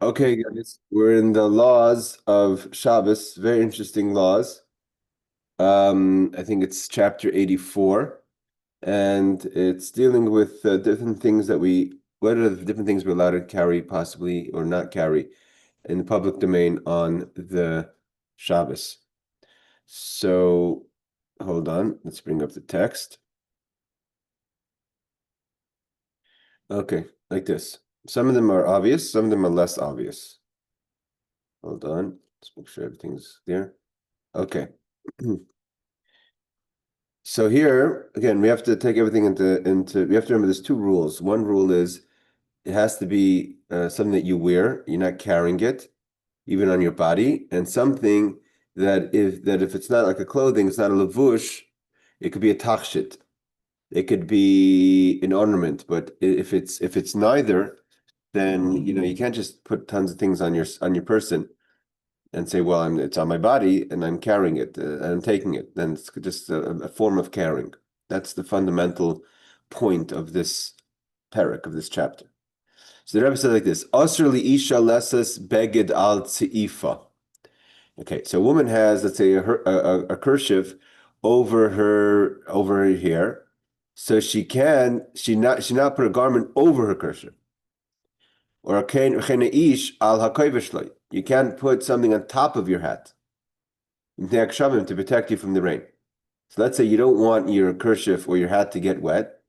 Okay, guys, we're in the laws of Shabbos, very interesting laws. I think it's chapter 84, and it's dealing with different things what are the different things we're allowed to carry, possibly, or not carry in the public domain on the Shabbos. So, hold on, let's bring up the text. Okay, like this. Some of them are obvious, some of them are less obvious. Hold on, let's make sure everything's there. Okay. So here, again, we have to take everything into we have to remember there's two rules. One rule is it has to be something that you wear, you're not carrying it, even on your body, and something that if it's not like a clothing, it's not a lavush, it could be a tachshit, it could be an ornament, but if it's neither, then you can't just put tons of things on your person and say, well, it's on my body and I'm carrying it, I'm taking it. Then it's just a form of carrying. That's the fundamental point of this parak, of this chapter. So the Rebbe said like this: Asr li isha lesas beged al tzeifa. Okay, so a woman has, let's say, a kerchief over her hair, so she not put a garment over her kerchief. Or ish al hakoiveshloi. You can't put something on top of your hat to protect you from the rain. So let's say you don't want your kerchief or your hat to get wet,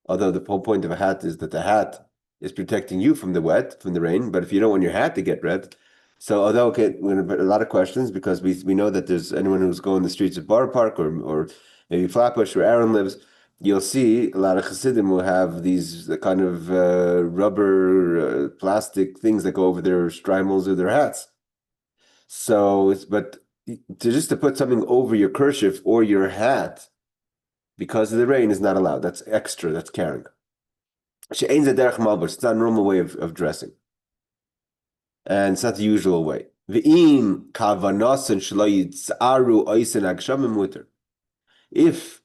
although the whole point of a hat is that the hat is protecting you from the wet, from the rain. But if you don't want your hat to get wet, so although okay, we're gonna put a lot of questions because we know that there's anyone who's going the streets of Bar Park or maybe Flatbush where Aaron lives, you'll see a lot of Hasidim will have these kind of rubber, plastic things that go over their strimals or their hats. But to put something over your kerchief or your hat because of the rain is not allowed. That's extra. That's carrying. She'ein zederech malbus. It's not a normal way of dressing, and it's not the usual way. Ve'im kavanasan shelo yitzaru oisen agshamim muter. If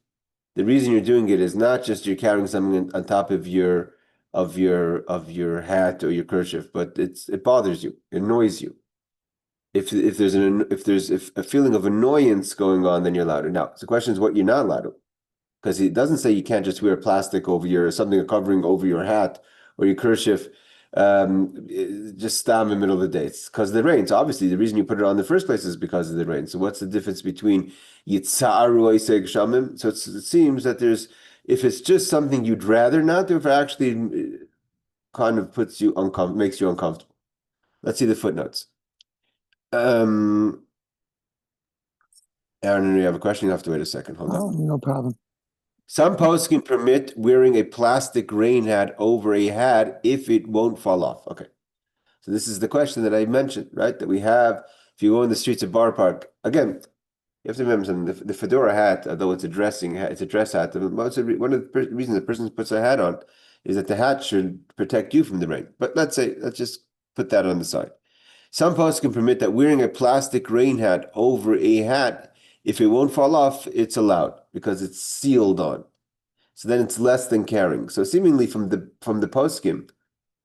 the reason you're doing it is not just you're carrying something on top of your hat or your kerchief, but it bothers you, it annoys you. If there's a feeling of annoyance going on, then you're allowed to. Now, so the question is what you're not allowed to, because it doesn't say you can't just wear plastic over your something covering over your hat or your kerchief, just stam in the middle of the day. It's because of the rain. So obviously, the reason you put it on in the first place is because of the rain. So what's the difference between yitzaru oiseg shamim? So it seems that if it's just something you'd rather not do, if it actually kind of makes you uncomfortable. Let's see the footnotes. Um, Aaron, you have a question? You have to wait a second. Hold on. Oh, no problem. Some posts can permit wearing a plastic rain hat over a hat if it won't fall off. Okay. So this is the question that I mentioned, right? That we have, if you go in the streets of Bar Park, again, you have to remember something. The fedora hat, although it's a dressing hat, it's a dress hat. One of the reasons the person puts a hat on is that the hat should protect you from the rain. But let's just put that on the side. Some posts can permit that wearing a plastic rain hat over a hat, if it won't fall off, it's allowed because it's sealed on. So then it's less than carrying. So seemingly from the poskim,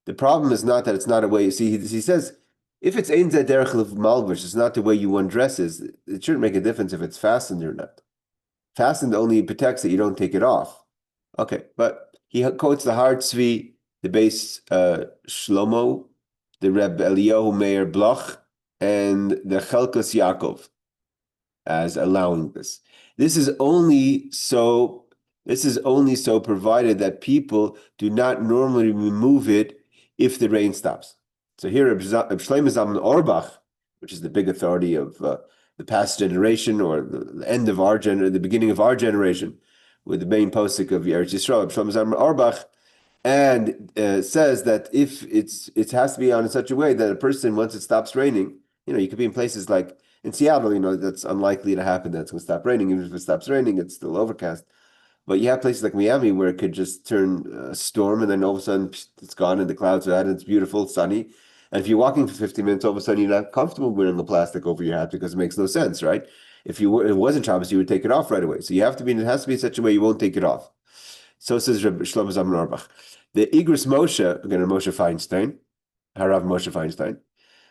the problem is not that it's not a way. See, he says if it's ein zeh derech malbush, it's not the way you undress is. It shouldn't make a difference if it's fastened or not. Fastened only protects that you don't take it off. Okay, but he quotes the Har Tzvi, the base Shlomo, the Reb Eliyahu Meir Bloch, and the Chelkas Yaakov as allowing this. This is only so provided that people do not normally remove it if the rain stops. So here, Shlomo Zalman Auerbach, which is the big authority of the past generation or the end of the beginning of our generation, with the main posik of Eretz Yisrael, Shlomo Zalman Auerbach, and says that if it has to be on in such a way that a person, once it stops raining, you could be in places like in Seattle, that's unlikely to happen. That it's going to stop raining. Even if it stops raining, it's still overcast. But you have places like Miami where it could just turn a storm and then all of a sudden it's gone and the clouds are out and it's beautiful, sunny. And if you're walking for 15 minutes, all of a sudden you're not comfortable wearing the plastic over your hat because it makes no sense, right? If it wasn't Shabbos, you would take it off right away. So it has to be in such a way you won't take it off. So says Shlomo Zalman Auerbach. The Igros Moshe, again, Moshe Feinstein, Harav Moshe Feinstein,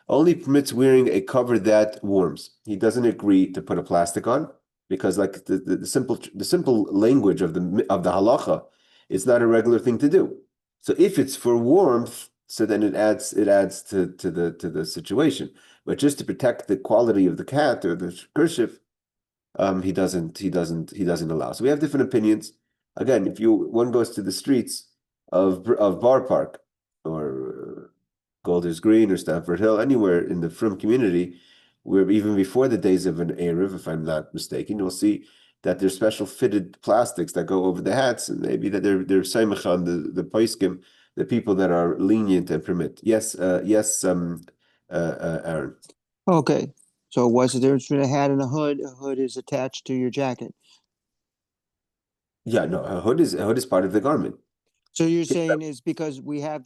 only permits wearing a cover that warms. He doesn't agree to put a plastic on because, like the simple language of the halacha, it's not a regular thing to do. So if it's for warmth, so then it adds to the situation. But just to protect the quality of the cat or the kerchief, he doesn't allow. So we have different opinions. Again, if one goes to the streets of Bar Park or Golders Green or Stamford Hill, anywhere in the Frum community, where even before the days of an Erev, if I'm not mistaken, you'll see that there's special fitted plastics that go over the hats, and maybe that they're saimach on the poiskim, the people that are lenient and permit. Yes, yes, Aaron. Okay. So what's the difference between a hat and a hood? A hood is attached to your jacket. Yeah, no, a hood is part of the garment. So you're saying is because we have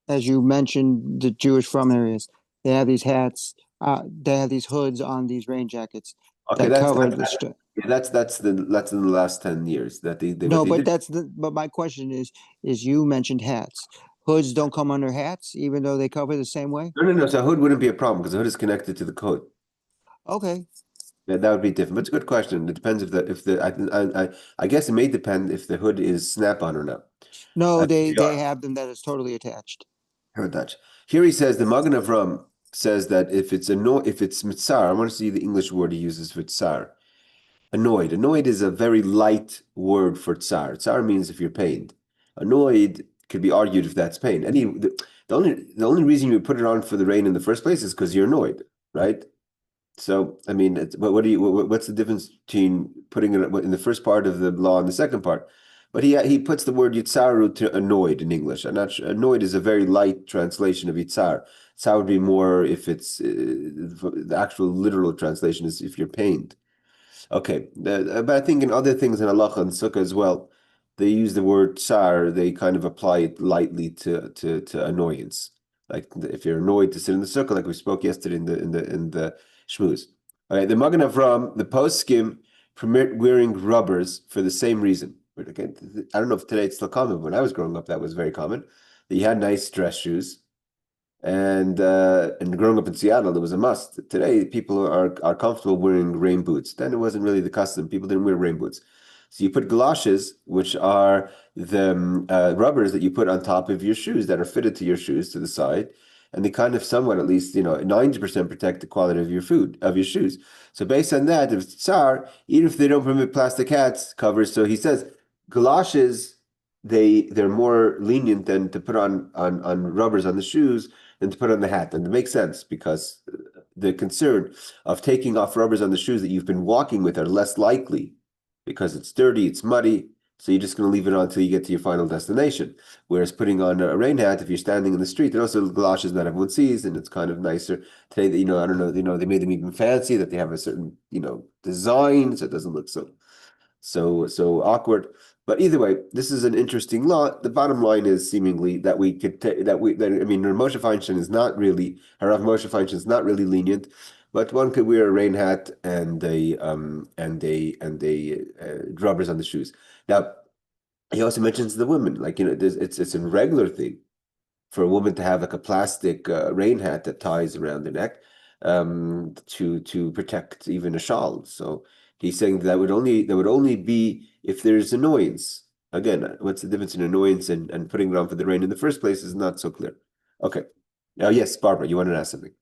as you mentioned, the Jewish from areas, they have these hats, they have these hoods on these rain jackets Okay, that that's cover that, the stuff. yeah, that's in the last 10 years that they what No, they but did. but my question is you mentioned hats. Hoods don't come under hats, even though they cover the same way? No, no, no. So a hood wouldn't be a problem because the hood is connected to the coat. Okay. That would be different. But it's a good question. It depends if the I guess it may depend if the hood is snap-on or not. No, they Yeah. have them that is totally attached. Heard that. Here he says the Magen Avram says that if it's mitzar, I want to see the English word he uses for tsar. Annoyed. Annoyed is a very light word for tsar. Tsar means if you're pained. Annoyed could be argued if that's pain. The only reason you would put it on for the rain in the first place is because you're annoyed, right? So I mean, what's the difference between putting it in the first part of the law and the second part? But he puts the word yitzaru to annoyed in English. I'm not sure. Annoyed is a very light translation of yitzar. Yitzar would be more if it's the actual literal translation is if you're pained. Okay, but I think in other things in halacha and sukkah as well, they use the word tsar. They kind of apply it lightly to annoyance. Like if you're annoyed to sit in the sukkah, like we spoke yesterday in the shmuz. All right, the Magen Avram, the poskim permit wearing rubbers for the same reason. But again, I don't know if today it's still common. But when I was growing up, that was very common. That you had nice dress shoes and growing up in Seattle, it was a must. Today, people are comfortable wearing rain boots. Then it wasn't really the custom. People didn't wear rain boots. So you put galoshes, which are the rubbers that you put on top of your shoes that are fitted to your shoes to the side, and they kind of somewhat, at least, 90% protect the quality of your shoes. So based on that, if it's tsar, even if they don't permit plastic hats covers, so he says galoshes they're more lenient than to put on rubbers on the shoes than to put on the hat. And it makes sense because the concern of taking off rubbers on the shoes that you've been walking with are less likely because it's dirty, it's muddy. So you're just going to leave it on until you get to your final destination. Whereas putting on a rain hat, if you're standing in the street, they're also galoshes that everyone sees, and it's kind of nicer. Today, that I don't know, they made them even fancy that they have a certain, design, so it doesn't look so awkward. But either way, this is an interesting law. The bottom line is seemingly that we could I mean, Moshe Feinstein is not really Harav Moshe Feinstein is not really lenient, but one could wear a rain hat and rubbers on the shoes. Now he also mentions the women, like it's a regular thing for a woman to have like a plastic rain hat that ties around the neck to protect even a shawl. So he's saying that would only be if there's annoyance. Again, what's the difference in annoyance and putting it on for the rain in the first place is not so clear. Okay. Now, yes, Barbara, you wanted to ask something.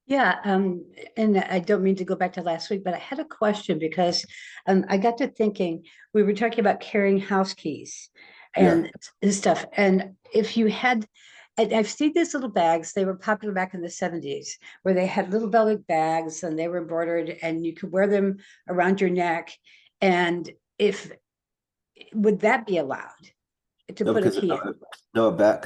Yeah, and I don't mean to go back to last week, but I had a question because I got to thinking we were talking about carrying house keys Yeah. and stuff. And if you had, I've seen these little bags, they were popular back in the 70s, where they had little belly bags and they were embroidered and you could wear them around your neck. And if would that be allowed to No, put a because key in? no, a bag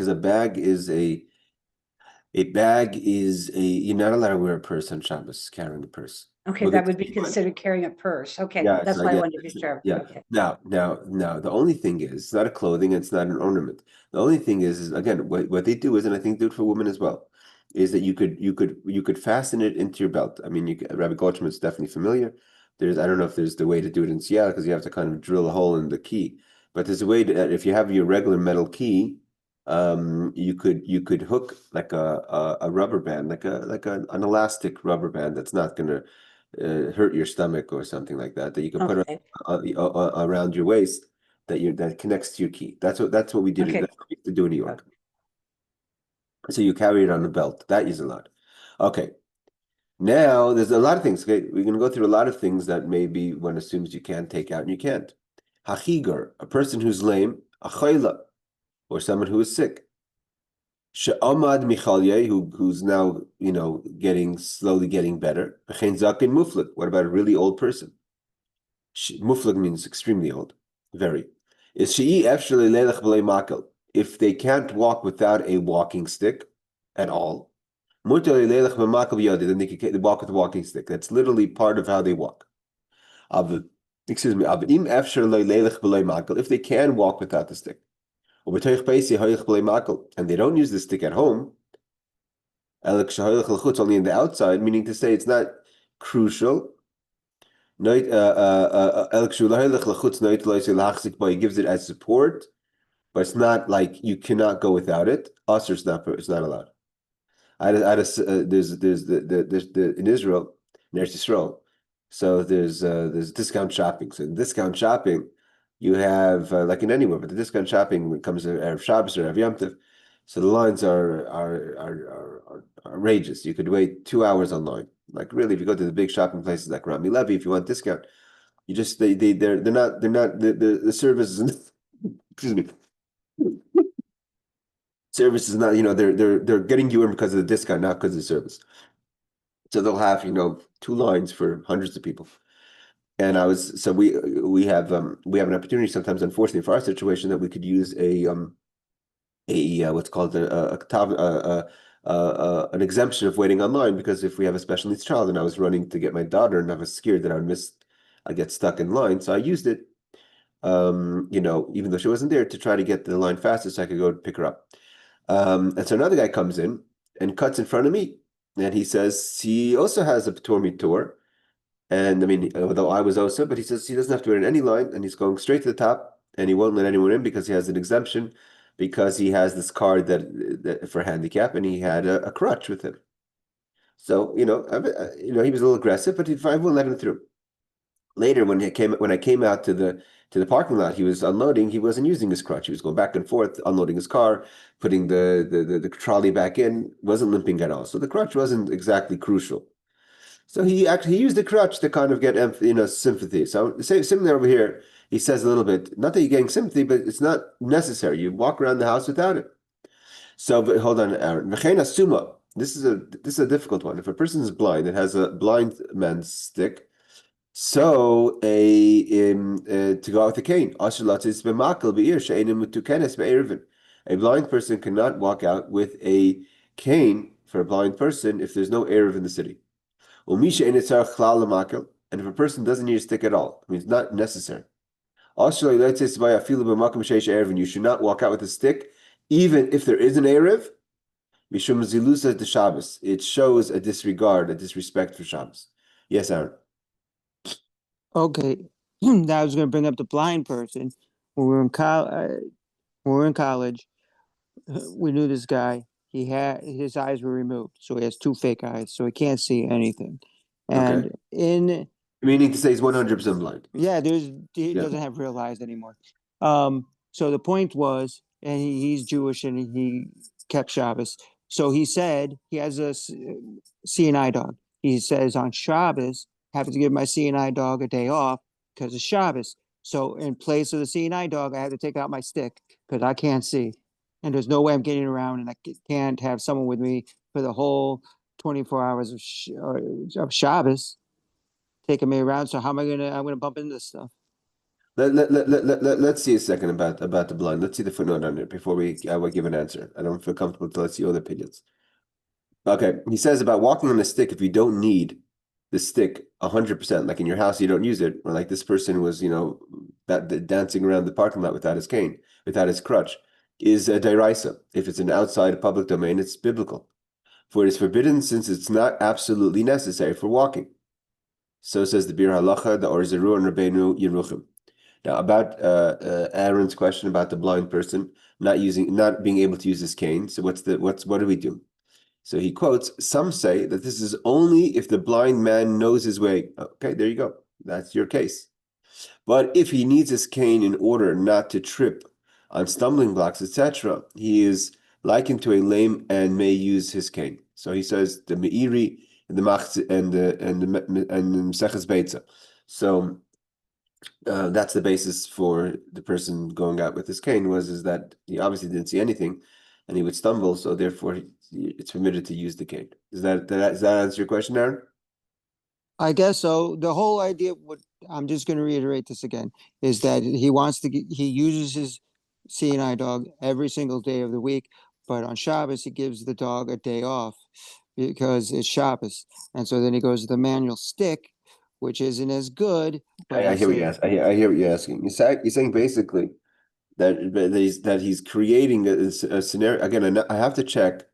is you're not allowed to wear a purse on Shabbos, carrying a purse. Okay, We'll that get to would be why. considered carrying a purse. Okay, Yeah, that's so I why I guess wanted to be sure. yeah. Okay. Now, the only thing is, it's not a clothing, it's not an ornament. The only thing is again, what they do is, and I think they do it for women as well, is that you could fasten it into your belt. I mean, Rabbi Goldschmidt is definitely familiar. I don't know if there's the way to do it in Seattle because you have to kind of drill a hole in the key, but there's a way that if you have your regular metal key, You could hook like a rubber band, like an elastic rubber band that's not gonna hurt your stomach or something like that. That you can put Okay, around your waist that connects to your key. That's what we did. Okay. That's what we used to do in New York. So you carry it on the belt. That is allowed. Okay. Now there's a lot of things. Okay, we're gonna go through a lot of things that maybe one assumes you can take out and you can't. Hachigar, a person who's lame, a chayla, or someone who is sick. She'amad michalye, who's now slowly getting better. V'chein zaken muflik. What about a really old person? Muflik means extremely old, very. Is she'i efshel leilech b'lei makel? If they can't walk without a walking stick at all, mutar leilech b'makel b'yadi, then they can walk with a walking stick. That's literally part of how they walk. Excuse me. Im efshel leilech b'lei makel. If they can walk without the stick. And they don't use the stick at home, only in the outside, meaning to say it's not crucial. He gives it as support, but it's not like you cannot go without it. Usher is it's not allowed. There's in Israel, in Eretz Yisrael, so there's discount shopping. So in discount shopping, you have like in anywhere, but the discount shopping when it comes to Erev Shabbos or Erev Yom Tov, so the lines are outrageous. You could wait 2 hours online. Like really, if you go to the big shopping places like Rami Levy, if you want discount, you just they're not the service is excuse me, service is not they're getting you in because of the discount, not because of the service. So they'll have 2 lines for hundreds of people. And we have an opportunity sometimes, unfortunately for our situation, that we could use a what's called an exemption of waiting online, because if we have a special needs child and I was running to get my daughter and I was scared that I'd get stuck in line, so I used it, even though she wasn't there, to try to get the line faster so I could go pick her up. And so another guy comes in and cuts in front of me, and he says he also has a P'tur Mitur. And I mean, although I was also, but he says he doesn't have to wait in any line, and he's going straight to the top, and he won't let anyone in because he has an exemption, because he has this card that for handicap, and he had a crutch with him. So he was a little aggressive, but I wouldn't let him through. Later, when I came out to the parking lot, he was unloading. He wasn't using his crutch. He was going back and forth, unloading his car, putting the trolley back in. Wasn't limping at all. So the crutch wasn't exactly crucial. So he used the crutch to kind of get sympathy. So similar over here, he says a little bit, not that you're getting sympathy, but it's not necessary. You walk around the house without it. So but hold on, Aaron. V'chein asuma. This is a difficult one. If a person is blind, it has a blind man's stick. So to go out with a cane. A blind person cannot walk out with a cane for a blind person if there's no erev in the city. And if a person doesn't need a stick at all, I mean, it's not necessary. You should not walk out with a stick, even if there is an erev. Mishum zilusa de Shabbos. It shows a disrespect for Shabbos. Yes, Aaron. Okay, now I was going to bring up the blind person. When we were in college, we knew this guy. His eyes were removed, so he has 2 fake eyes, so he can't see anything. And Okay. Meaning to say he's 100% blind. Yeah, he doesn't have real eyes anymore. So the point was, and he's Jewish and he kept Shabbos. So he said he has a seeing eye dog. He says on Shabbos, I have to give my seeing eye dog a day off because of Shabbos. So in place of the seeing eye dog, I had to take out my stick because I can't see. And there's no way I'm getting around, and I can't have someone with me for the whole 24 hours of Shabbos taking me around. So how am I'm gonna bump into this stuff? Let's see a second about the blind. Let's see the footnote on it before I will give an answer. I don't feel comfortable to let's see other opinions. Okay, he says about walking on a stick, if you don't need the stick 100%, like in your house you don't use it, or like this person was, dancing around the parking lot without his cane, without his crutch, is a deraisa. If it's an outside public domain, it's biblical. For it is forbidden since it's not absolutely necessary for walking. So says the Bir Halacha, the Or Zeru and Rabbeinu Yeruchim. Now, about Aaron's question about the blind person not being able to use his cane. So what do we do? So he quotes, some say that this is only if the blind man knows his way. Okay, there you go. That's your case. But if he needs his cane in order not to trip on stumbling blocks, etc., he is likened to a lame and may use his cane. So he says the Meiri and the Machz and the Meseches Beitza. So that's the basis for the person going out with his cane is that he obviously didn't see anything, and he would stumble. So therefore, it's permitted to use the cane. Does that answer your question, Aaron? I guess so. The whole idea, I'm just going to reiterate this again, is that he uses his seeing eye dog every single day of the week, but on Shabbos he gives the dog a day off because it's Shabbos, and so then he goes to the manual stick, which isn't as good. But I hear what you're asking. I hear what you're asking. You're saying basically that he's creating a scenario. Again, I have to check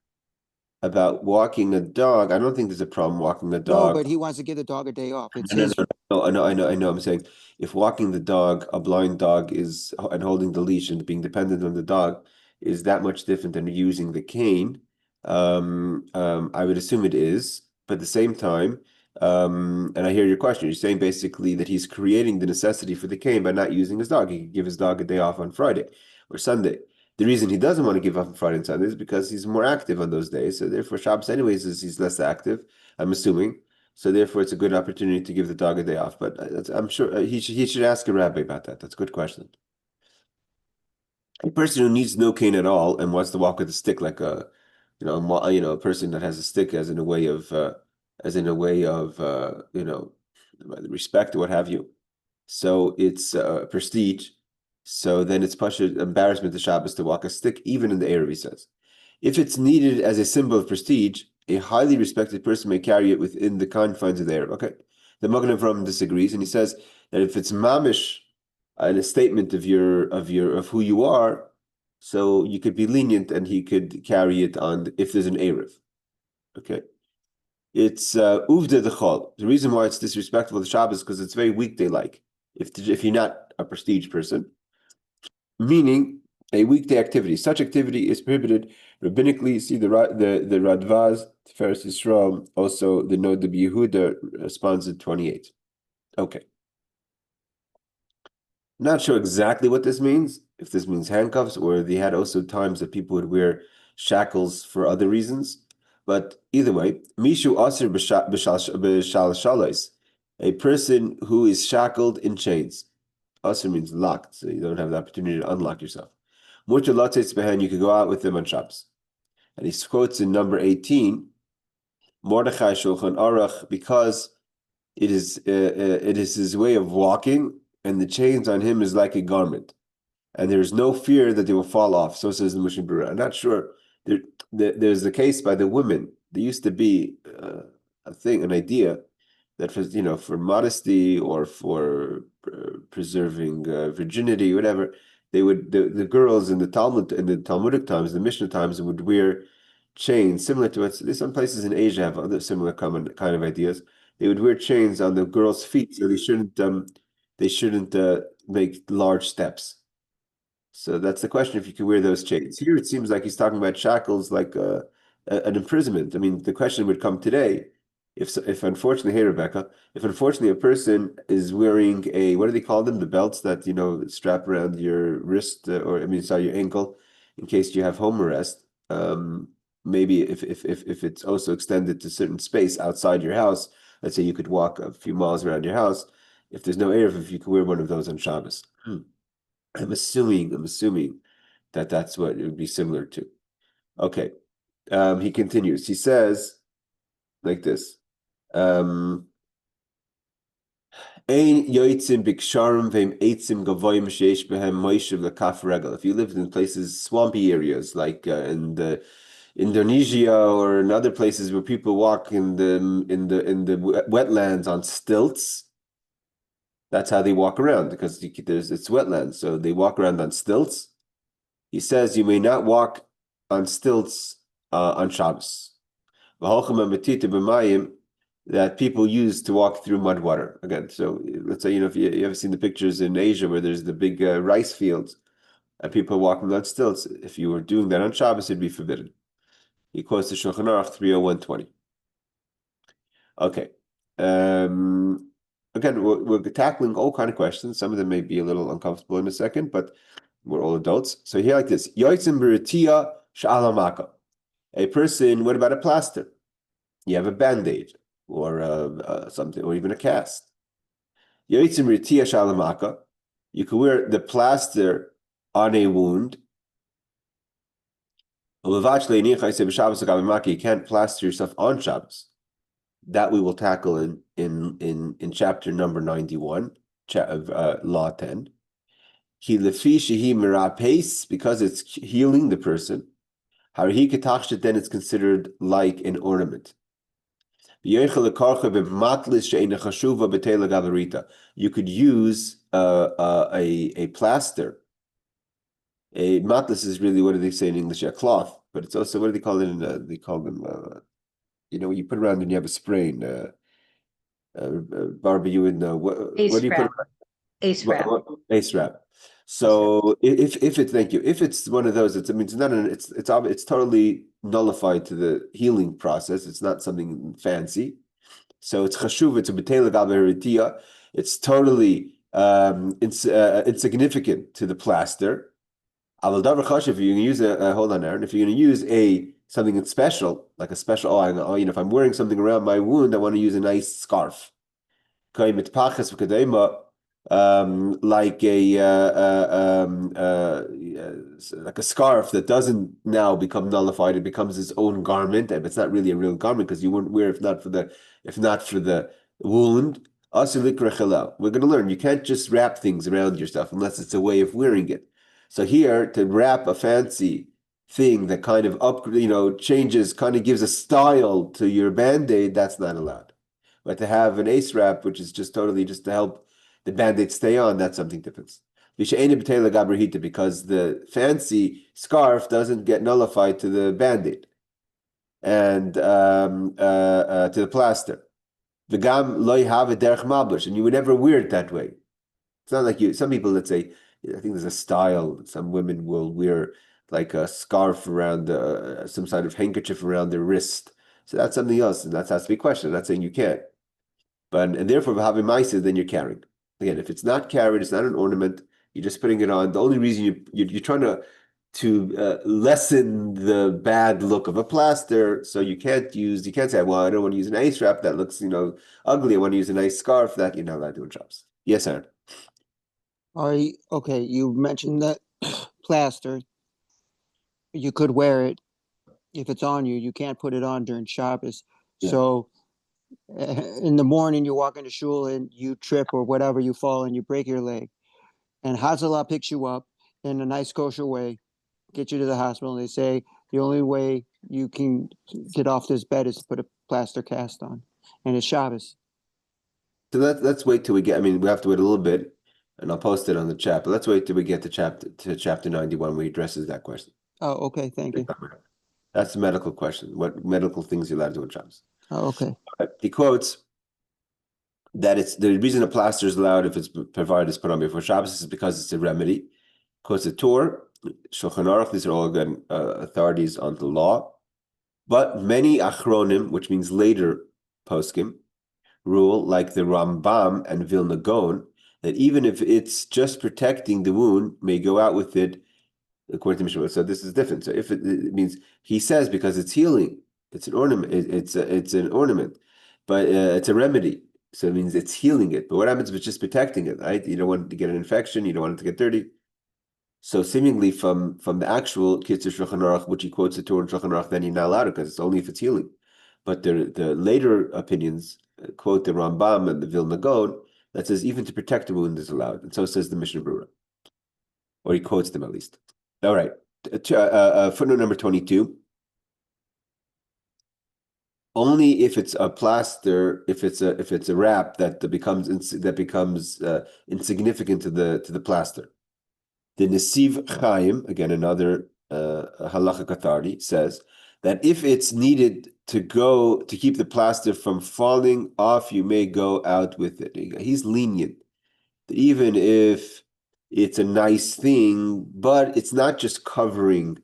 about walking a dog. I don't think there's a problem walking a no, dog. but he wants to give the dog a day off. It's No, his. I know. I'm saying if walking the dog, a blind dog and holding the leash and being dependent on the dog is that much different than using the cane. I would assume it is, but at the same time, and I hear your question. You're saying basically that he's creating the necessity for the cane by not using his dog. He could give his dog a day off on Friday or Sunday. The reason he doesn't want to give up on Friday and Sunday is because he's more active on those days. So therefore, Shabbos anyways he's less active. I'm assuming. So therefore, it's a good opportunity to give the dog a day off. But I'm sure he should ask a rabbi about that. That's a good question. A person who needs no cane at all and wants to walk with a stick, like a person that has a stick as in a way of respect or what have you. So it's prestige. So then it's pasha embarrassment to Shabbos to walk a stick, even in the Erev, he says. If it's needed as a symbol of prestige, a highly respected person may carry it within the confines of the Erev. Okay. The Magen Avraham disagrees, and he says that if it's mamish and a statement of who you are, so you could be lenient and he could carry it on if there's an Erev. Okay. It's uvda dechol. The reason why it's disrespectful to Shabbos is because it's very weekday-like. If you're not a prestige person, meaning a weekday activity. Such activity is prohibited rabbinically. See the Radvaz, Tiferes Yisrael, also the Nod of Yehuda responds at 28. Okay. Not sure exactly what this means, if this means handcuffs, or they had also times that people would wear shackles for other reasons. But either way, Mishu Asir B'Shal a person who is shackled in chains. Asir means locked, so you don't have the opportunity to unlock yourself. Mutter Lates Behen, you could go out with them on Shabbos. And he quotes in number 18, Mordechai Shulchan Aruch, because it is his way of walking, and the chains on him is like a garment, and there's no fear that they will fall off. So says the Mishnah Berurah. I'm not sure. There's a case by the women. There used to be an idea that for modesty or for preserving virginity, whatever, the girls in the Talmudic times, the Mishnah times, would wear chains similar to it. Some places in Asia have other similar common kind of ideas. They would wear chains on the girls' feet, so they shouldn't make large steps. So that's the question, if you can wear those chains. Here it seems like he's talking about shackles like an imprisonment. I mean, the question would come today, if unfortunately, hey Rebecca, if unfortunately a person is wearing what do they call them? The belts that, strap around your wrist sorry, your ankle in case you have home arrest. Maybe if it's also extended to certain space outside your house, let's say you could walk a few miles around your house. If there's no Erev, if you could wear one of those on Shabbos. I'm assuming that that's what it would be similar to. Okay. He continues. He says like this. If you lived in places, swampy areas like in the Indonesia or in other places where people walk in the wetlands on stilts, that's how they walk around because it's wetlands, so they walk around on stilts. He says you may not walk on stilts on Shabbos. that people use to walk through mud water. Again, so let's say, if you ever seen the pictures in Asia where there's the big rice fields and people walking on stilts, if you were doing that on Shabbos, it'd be forbidden. He quotes the Shulchan Aruch 30120. Okay. Again, we're tackling all kind of questions. Some of them may be a little uncomfortable in a second, but we're all adults. So here like this. Yoitzim b'ritiya sha'alamaka. A person, what about a plaster? You have a band-aid or something, or even a cast. Yoitzim b'ritiya sha'alamaka. You can wear the plaster on a wound. You can't plaster yourself on Shabbos. That we will tackle in chapter number 91, law 10. Because it's healing the person. Then it's considered like an ornament. You could use a plaster. A matlis is really, what do they say in English? A cloth, but it's also, what do they call it? They call them, you put around when you have a sprain. Barbie, what do you put around? Ace wrap. Ace wrap. So if it's, thank you, if it's one of those, it's not it's totally nullified to the healing process. It's not something fancy. So it's chashuv. It's a betela gaberitiya. It's totally insignificant to the plaster. If you're going to use hold on, Aaron. If you're going to use something that's special, like a special, if I'm wearing something around my wound, I want to use a nice scarf. Like a scarf that doesn't now become nullified. It becomes its own garment, and it's not really a real garment because you wouldn't wear it if not for the wound. We're going to learn you can't just wrap things around yourself unless it's a way of wearing it. So here, to wrap a fancy thing that kind of changes, kind of gives a style to your Band-Aid, that's not allowed. But to have an ace wrap, which is just totally just to help the Band-Aid stay on, that's something different. Because the fancy scarf doesn't get nullified to the Band-Aid and to the plaster. And you would never wear it that way. It's not like some people, let's say, I think there's a style. Some women will wear like a scarf around some sort of handkerchief around their wrist. So that's something else, and that has to be questioned. I'm not saying you can't, and therefore, if having mice, then you're carrying. Again, if it's not carried, it's not an ornament. You're just putting it on. The only reason you're trying to lessen the bad look of a plaster, so you can't say, well, I don't want to use an ace wrap that looks ugly. I want to use a nice scarf that you're not allowed to do in shops. Yes, Aaron. Okay, you mentioned that plaster. You could wear it if it's on you. You can't put it on during Shabbos. Yeah. So in the morning, you walk into shul and you trip or whatever, you fall and you break your leg. And Hazalah picks you up in a nice kosher way, get you to the hospital, and they say the only way you can get off this bed is to put a plaster cast on. And it's Shabbos. So let's wait till we get, we have to wait a little bit. And I'll post it on the chat, but let's wait till we get to chapter 91 where he addresses that question. Oh, okay, thank you. That's the medical question. What medical things you're allowed to do in Shabbos? Oh, okay. He quotes that it's the reason a plaster is allowed if it's provided is put on before Shabbos is because it's a remedy. Quotes the Torah, Shulchan Aruch, these are all again authorities on the law. But many achronim, which means later poskim, rule like the Rambam and Vilna Gaon, that even if it's just protecting the wound, may go out with it, according to Mishnah. So this is different. So if it means, he says, because it's healing, it's an ornament, it's an ornament, but it's a remedy. So it means it's healing it. But what happens if it's just protecting it, right? You don't want it to get an infection, you don't want it to get dirty. So seemingly from the actual Kitzur Shulchan Aruch, which he quotes the Torah in Shulchan Aruch, then you're not allowed it because it's only if it's healing. But the later opinions quote the Rambam and the Vilna Gaon, that says even to protect the wound is allowed. And so says the Mishnah Berurah. Or he quotes them at least. All right. Footnote number 22. Only if it's a plaster, if it's a wrap that becomes insignificant to the plaster. The Nesiv Chaim, again another halachic authority, says that if it's needed to keep the plaster from falling off, you may go out with it. He's lenient. Even if it's a nice thing, but it's not just covering,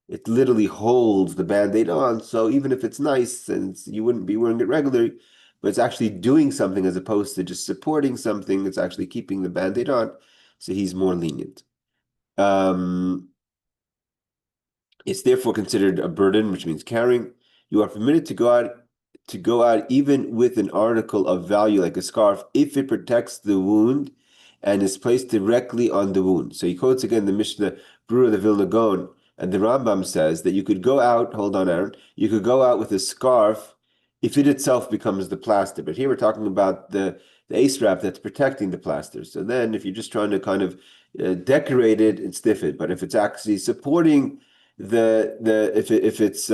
it literally holds the Band-Aid on. So even if it's nice and you wouldn't be wearing it regularly, but it's actually doing something as opposed to just supporting something, it's actually keeping the Band-Aid on. So he's more lenient. It's therefore considered a burden, which means carrying. You are permitted to go out even with an article of value like a scarf if it protects the wound and is placed directly on the wound. So he quotes again the Mishnah Brura the Vilna Gaon, and the Rambam says that you could go out, hold on, Aaron, you could go out with a scarf if it itself becomes the plaster. But here we're talking about the ace wrap that's protecting the plaster. So then if you're just trying to kind of decorate it and stiff it, but if it's actually supporting if it's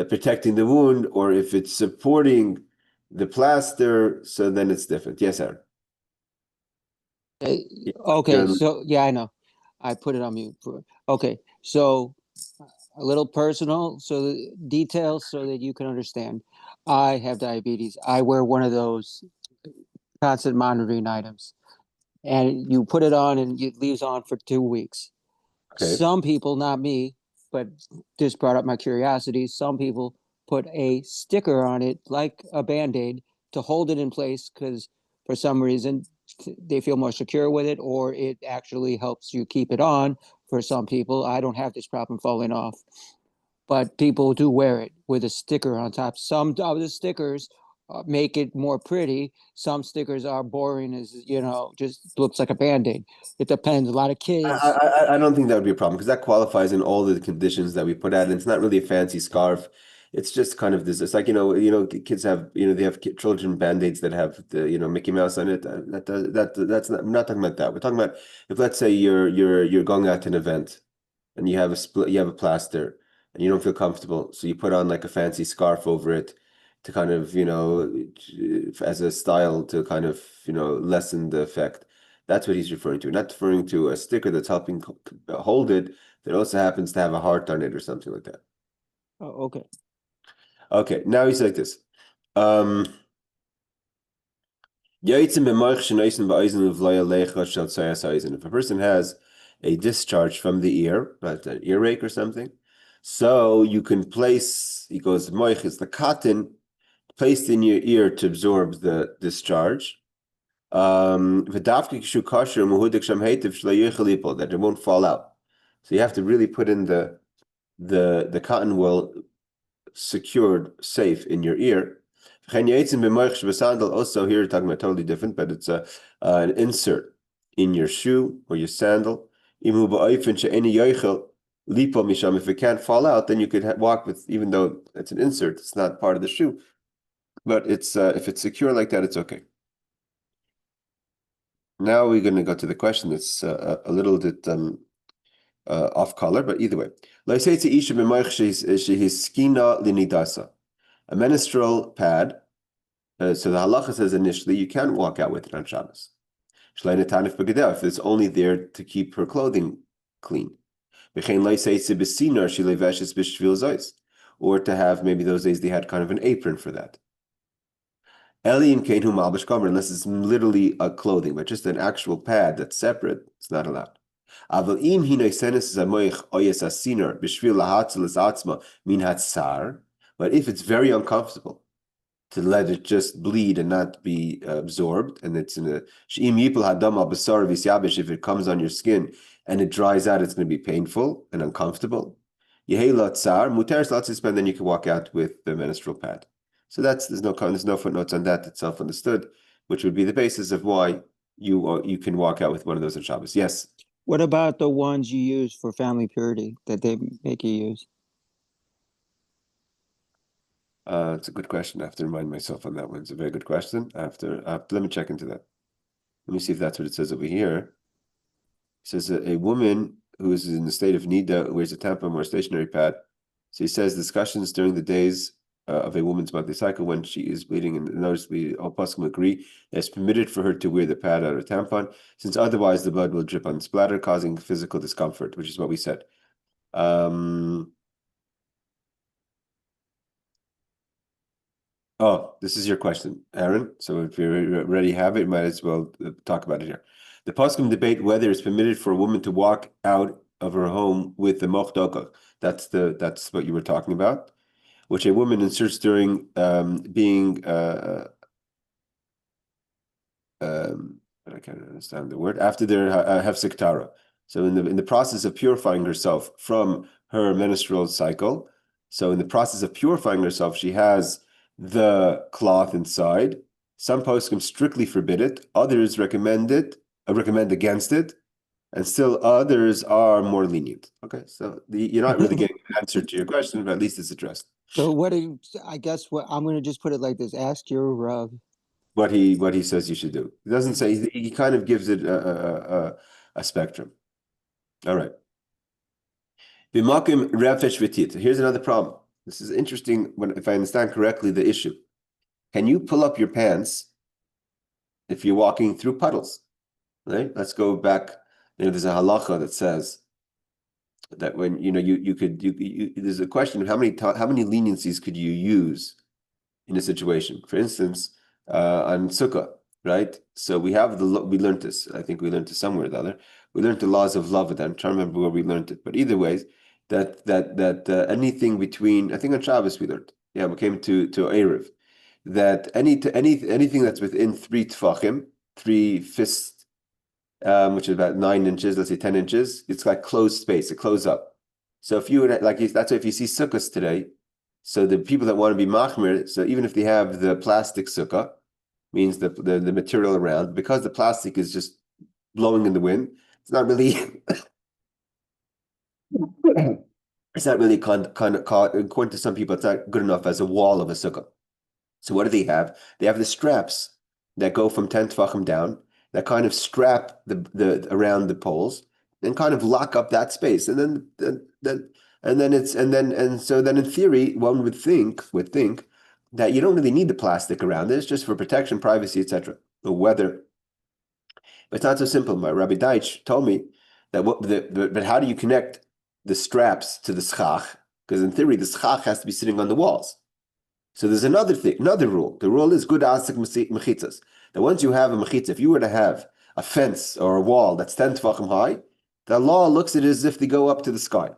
protecting the wound, or if it's supporting the plaster, so then it's different. Yes, Aaron. Okay, so yeah, I know. I put it on mute. Okay, so a little personal, so details so that you can understand. I have diabetes. I wear one of those constant monitoring items, and you put it on and it leaves on for 2 weeks. Okay. Some people, not me, but this brought up my curiosity. Some people put a sticker on it like a Band-Aid to hold it in place because for some reason they feel more secure with it, or it actually helps you keep it on. For some people, I don't have this problem falling off, but people do wear it with a sticker on top. Some of the stickers make it more pretty. Some stickers are boring, as just looks like a Band-Aid. It depends. A lot of kids. I don't think that would be a problem because that qualifies in all the conditions that we put out. And it's not really a fancy scarf. It's just kind of this. It's like kids have they have children Band-Aids that have the Mickey Mouse on it. That's not. I'm not talking about that. We're talking about if let's say you're going out to an event and you have a plaster and you don't feel comfortable, so you put on like a fancy scarf over it to kind of as a style to kind of lessen the effect. That's what he's referring to, not referring to a sticker that's helping hold it that also happens to have a heart on it or something like that. Oh, okay. Okay, now he's like this. If a person has a discharge from the ear, like an earache or something, so you can place, he goes, moich is the cotton placed in your ear to absorb the discharge. That it won't fall out. So you have to really put in the cotton wool secured, safe in your ear. Also here talking about totally different, but it's an insert in your shoe or your sandal. If it can't fall out, then you could walk with, even though it's an insert, it's not part of the shoe, but it's if it's secure like that, it's okay. Now we're going to go to the question that's a little bit off color, but either way. A menstrual pad. So the halacha says initially you can walk out with it on Shabbos. If it's only there to keep her clothing clean. Or to have, maybe those days they had kind of an apron for that. Unless it's literally a clothing, but just an actual pad that's separate, it's not allowed. But if it's very uncomfortable to let it just bleed and not be absorbed, and it's in a if it comes on your skin and it dries out, it's going to be painful and uncomfortable. Then you can walk out with the menstrual pad. So there's no footnotes on that. It's self-understood, which would be the basis of why you can walk out with one of those on Shabbos. Yes. What about the ones you use for family purity that they make you use? It's a good question. I have to remind myself on that one. It's a very good question. Let me check into that. Let me see if that's what it says over here. It says a woman who is in the state of nida wears a tampon or a stationary pad. So he says discussions during the days of a woman's monthly cycle when she is bleeding, and notice we all possibly agree that it's permitted for her to wear the pad or a tampon, since otherwise the blood will drip on splatter, causing physical discomfort, which is what we said. Oh, this is your question, Aaron. So if you already have it, might as well talk about it here. The poskim debate whether it's permitted for a woman to walk out of her home with the mochdoka. That's what you were talking about, which a woman inserts during being but I can't understand the word after their hefsek tara. So in the process of purifying herself from her menstrual cycle. So in the process of purifying herself, she has the cloth inside. Some poskim strictly forbid it. Others recommend against it, and still others are more lenient. Okay, so you're not really getting an answer to your question, but at least it's addressed. So I guess what I'm going to just put it like this: ask your Rav. What he says you should do. He doesn't say, he kind of gives it a spectrum. All right. B'makim refesh v'tit. Here's another problem. This is interesting if I understand correctly the issue. Can you pull up your pants if you're walking through puddles? Right? Let's go back. There's a halacha that says that when you could there's a question of how many leniencies could you use in a situation. For instance, on sukkah, right? So we learned this. I think we learned it somewhere or the other. We learned the laws of love. I'm trying to remember where we learned it, but either way, that anything between, I think on Shabbos we learned. Yeah, we came to Erev, that anything that's within 3 tefachim, 3 fists, which is about 9 inches, let's say 10 inches, it's like closed space, it close up. So if you would that's why if you see sukkahs today, so the people that want to be machmir, so even if they have the plastic sukkah, means the material around, because the plastic is just blowing in the wind, it's not really it's not really kind of according to some people, it's not good enough as a wall of a sukkah. So what do they have? They have the straps that go from 10 tefachim down, that kind of strap the around the poles and kind of lock up that space. And so then in theory, one would think that you don't really need the plastic around it. It's just for protection, privacy, etc. The weather. But it's not so simple. My Rabbi Deitch told me that but how do you connect the straps to the schach? Because in theory, the schach has to be sitting on the walls. So there's another rule. The rule is good asik mechitzas. That once you have a mechitza, if you were to have a fence or a wall that's 10 tefachim high, the law looks at it as if they go up to the sky.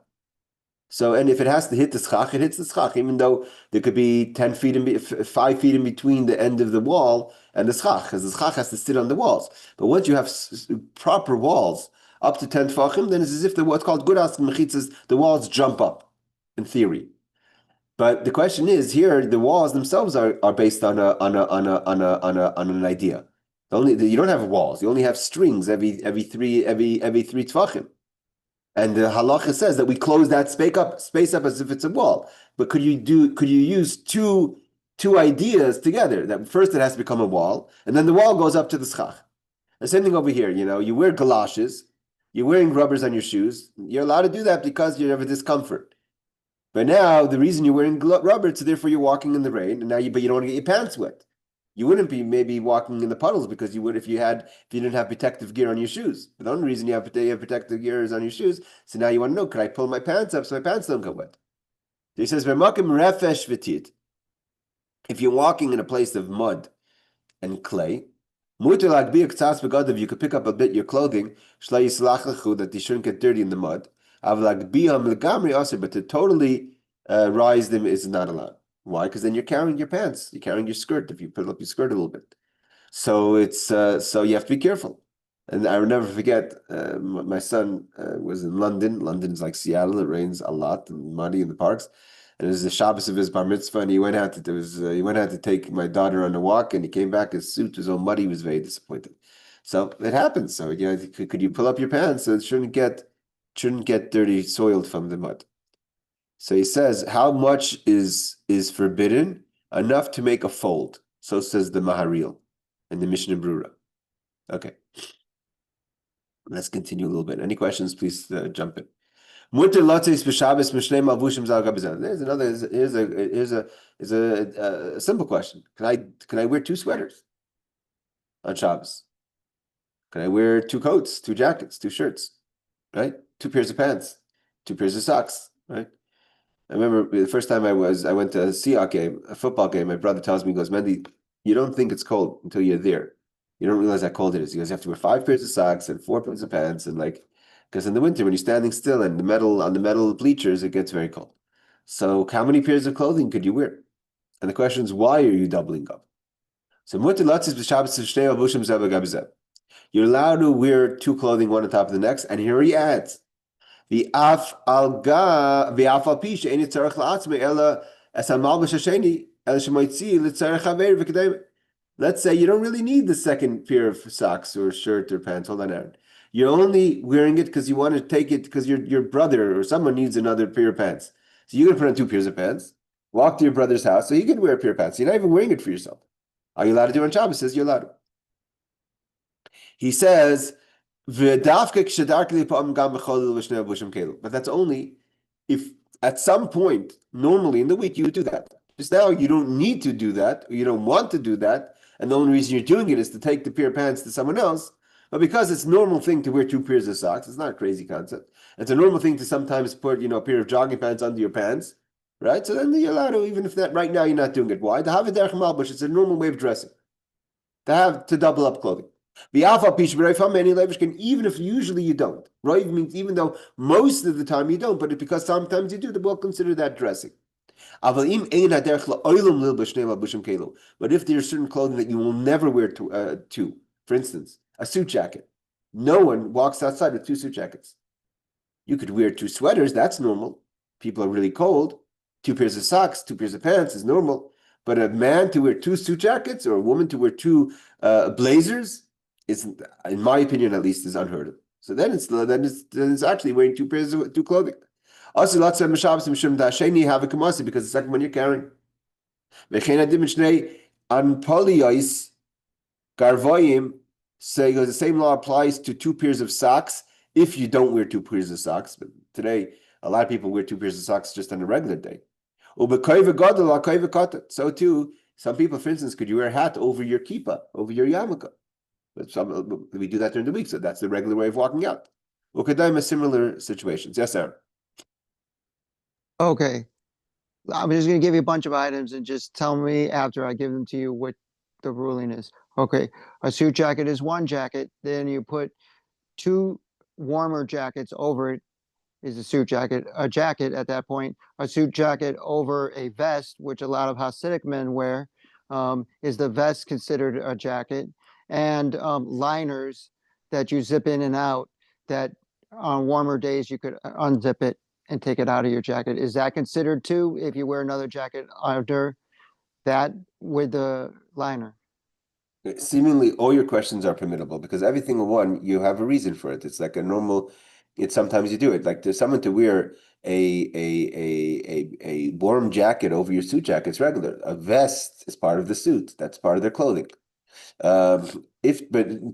So, and if it has to hit the schach, it hits the schach, even though there could be 5 feet in between the end of the wall and the schach, because the schach has to sit on the walls. But once you have proper walls up to 10 tefachim, then it's as if what's called good asik mechitzas, the walls jump up, in theory. But the question is here: the walls themselves are based on an idea. You don't have walls; you only have strings every three tefachim. And the halacha says that we close that space up as if it's a wall. But could you use two ideas together? That first it has to become a wall, and then the wall goes up to the schach. The same thing over here. You wear galoshes, you're wearing rubbers on your shoes. You're allowed to do that because you have a discomfort. But now the reason you're wearing rubber, so therefore you're walking in the rain, and but you don't want to get your pants wet. You wouldn't be maybe walking in the puddles because you would if you didn't have protective gear on your shoes. But the only reason you have protective gear is on your shoes. So now you want to know, could I pull my pants up so my pants don't get wet? So he says, refesh v'tit. If you're walking in a place of mud and clay, you could pick up a bit your clothing, that they shouldn't get dirty in the mud. But to totally rise them is not allowed. Why? Because then you're carrying your pants, you're carrying your skirt. If you put up your skirt a little bit, so it's so you have to be careful. And I will never forget. My son was in London. London is like Seattle. It rains a lot and muddy in the parks. And it was the Shabbos of his bar mitzvah, and he went out to take my daughter on a walk, and he came back. His suit was all muddy. He was very disappointed. So it happens. So could you pull up your pants so it shouldn't get dirty, soiled from the mud? So he says, how much is forbidden? Enough to make a fold. So says the Maharil and the Mishnah Brura. Okay. Let's continue a little bit. Any questions? Please jump in. There's another. Here's a simple question. Can I wear 2 sweaters on Shabbos? Can I wear 2 coats, 2 jackets, 2 shirts, right? 2 pairs of pants, 2 pairs of socks, right? I remember the first time I went to a Seahawk game, a football game. My brother tells me, he goes, Mendy, you don't think it's cold until you're there. You don't realize how cold it is. He goes, you have to wear 5 pairs of socks and 4 pairs of pants, and like, because in the winter when you're standing still and the metal bleachers, it gets very cold. So how many pairs of clothing could you wear? And the question is, why are you doubling up? So you're allowed to wear 2 clothing one on top of the next, and here he adds. Let's say you don't really need the second pair of socks or shirt or pants. Hold on, Aaron. You're only wearing it because you want to take it because your brother or someone needs another pair of pants. So you're going to put on 2 pairs of pants, walk to your brother's house so you can wear a pair of pants. You're not even wearing it for yourself. Are you allowed to do it on Shabbos? Says you're allowed to. He says, but that's only if at some point, normally in the week, you do that. Just now, you don't need to do that, or you don't want to do that, and the only reason you're doing it is to take the pair of pants to someone else. But because it's a normal thing to wear 2 pairs of socks, it's not a crazy concept. It's a normal thing to sometimes put, a pair of jogging pants under your pants, right? So then you're allowed to, even if that right now you're not doing it. Why? To have a derech malbush, it's a normal way of dressing. To double up clothing. Even if usually you don't. Roiv means even though most of the time you don't, but because sometimes you do, we'll consider that dressing. But if there's certain clothing that you will never wear to, for instance, a suit jacket. No one walks outside with 2 suit jackets. You could wear 2 sweaters, that's normal. People are really cold. 2 pairs of socks, 2 pairs of pants is normal. But a man to wear 2 suit jackets or a woman to wear 2 blazers is, in my opinion at least, is unheard of. So then it's actually wearing 2 pairs of 2 clothing. Also, lots of Shabbos have a kamasi because the second one you're carrying. So the same law applies to 2 pairs of socks if you don't wear 2 pairs of socks. But today, a lot of people wear 2 pairs of socks just on a regular day. So too, some people, for instance, could you wear a hat over your kippah, over your yarmulke? But we do that during the week, so that's the regular way of walking out. Similar situations. Yes, sir. Okay. I'm just going to give you a bunch of items and just tell me after I give them to you what the ruling is. Okay. A suit jacket is 1 jacket. Then you put 2 warmer jackets over it is a suit jacket. A jacket at that point, a suit jacket over a vest, which a lot of Hasidic men wear, is the vest considered a jacket? And liners that you zip in and out that on warmer days you could unzip it and take it out of your jacket. Is that considered too if you wear another jacket under that with the liner? Seemingly all your questions are permittable because everything in one, you have a reason for it. It's like a normal, it's sometimes you do it. Like there's someone to wear a warm jacket over your suit jacket, it's regular. A vest is part of the suit. That's part of their clothing. But